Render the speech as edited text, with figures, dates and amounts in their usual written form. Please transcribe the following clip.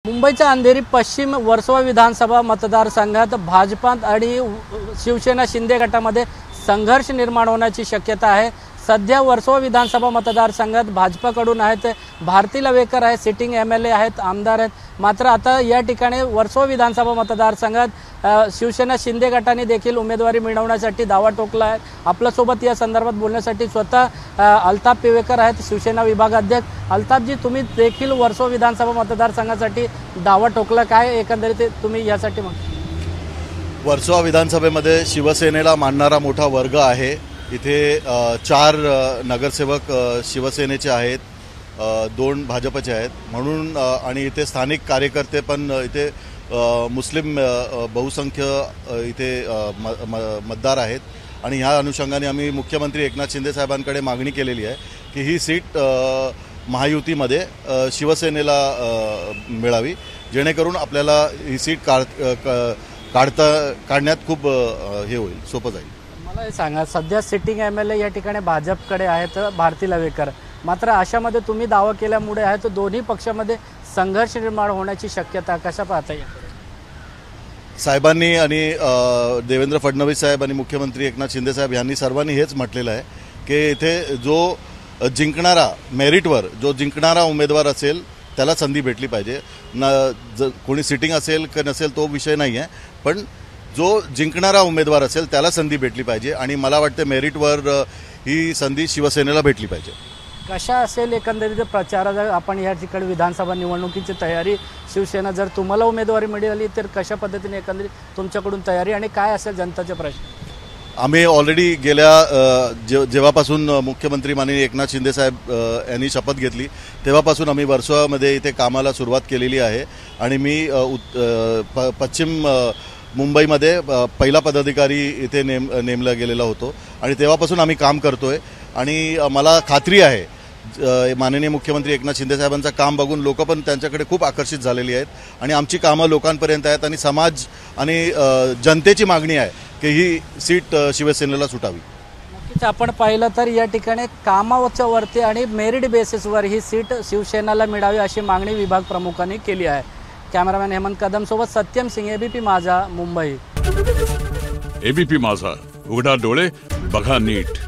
मुंबईच्या अंधेरी पश्चिम वर्सोवा विधानसभा मतदारसंघात भाजपात आणि शिवसेना शिंदे गटामध्ये संघर्ष निर्माण होण्याची शक्यता आहे। सध्या वर्सोवा विधानसभा मतदारसंघात भाजपाकडून आहेत भारती लवेकर आहे, सिटिंग एमएलए आहेत, आमदार आहेत। मात्र आता या ठिकाणी वर्सोवा विधानसभा मतदारसंघात शिवसेना शिंदे गटाने देखील उमेदवारी मिळवण्यासाठी दावा टोकला आहे। आपल्या सोबत या संदर्भात बोलण्यासाठी स्वतः अल्ताफ पिवेकर आहेत, शिवसेना विभागाध्यक्ष। अल्ताफजी, तुम्ही देखील वर्सोवा विधानसभा मतदारसंघासाठी दावा टोकला, काय एकंदरीत तुम्ही यासाठी वर्सोवा विधानसभेमध्ये शिवसेनेला मानणारा मोठा वर्ग आहे। इथे 4 नगरसेवक शिवसेनेचे आहेत, 2 भाजपचे आहेत म्हणून, आणि इथे स्थानिक कार्यकर्ते पण इथे मुस्लिम बहुसंख्य इथे मतदार आहेत। आणि ह्या अनुषंगाने आम्ही मुख्यमंत्री एकनाथ शिंदे साहेबांकडे मागणी केलेली आहे की ही सीट महायुतीमध्ये शिवसेनेला मिळावी, जेणेकरून आपल्याला ही सीट काढण्यात खूप हे होईल, सोपं जाईल। मला हे सांगा, सध्या सिटिंग एमएलए या ठिकाणी भाजपकडे आहेत भारती लवेकर, मात्र अशामध्ये तुम्ही दावा केल्यामुळे आहे तर दोन्ही पक्षामध्ये संघर्ष निर्माण होण्याची शक्यता कशा पाहता येईल? साहेबांनी आणि देवेंद्र फडणवीस साहेब आणि मुख्यमंत्री एकनाथ शिंदे साहेब यांनी सर्वांनी हेच म्हटलेलं आहे की इथे जो जिंकणारा मेरिटवर जो जिंकणारा उमेदवार असेल त्याला संधी भेटली पाहिजे। कोणी सिटिंग असेल की नसेल तो विषय नाही आहे, पण जो जिंकणारा उमेदवार असेल त्याला संधी भेटली पाहिजे आणि मला वाटतं मेरिटवर ही संधी शिवसेनेला भेटली पाहिजे। कशा असेल एकंदरीत प्रचाराचा आपण या ठिकाणी विधानसभा निवडणुकीची तयारी, शिवसेना जर तुम्हाला उमेदवारी मिळाली तर कशा पद्धतीने एकंदरीत तुमच्याकडून तयारी आणि काय असेल जनताचे प्रश्न? आम्ही ऑलरेडी गेल्या जेव्हापासून मुख्यमंत्री माननीय एकनाथ शिंदे साहेब यांनी शपथ घेतली तेव्हापासून आम्ही वर्सोवामध्ये इथे कामाला सुरुवात केलेली आहे। आणि मी पश्चिम मुंबईमध्ये पहिला पदाधिकारी इथे नेमला गेलेला होतो आणि तेव्हापासून आम्ही काम करतोय। आणि मला खात्री आहे माननीय मुख्यमंत्री एकनाथ शिंदे साहेबांचं काम बघून लोक पण त्यांच्याकडे खूप आकर्षित झालेली आहेत आणि आमची कामं लोकांपर्यंत आहेत आणि समाज आणि जनतेची मागणी आहे की ही सीट शिवसेनेला सुटावी। नक्कीच आपण पाहिलं तर या ठिकाणी कामाच्या वरती आणि मेरिट बेसिसवर ही सीट शिवसेनेला मिळावी अशी मागणी विभाग प्रमुखांनी केली आहे। कॅमेरामॅन हेमंत कदम सोबत सत्यम सिंह, एबीपी माझा, मुंबई। एबीपी माझा, उघडा डोळे बघा नीट।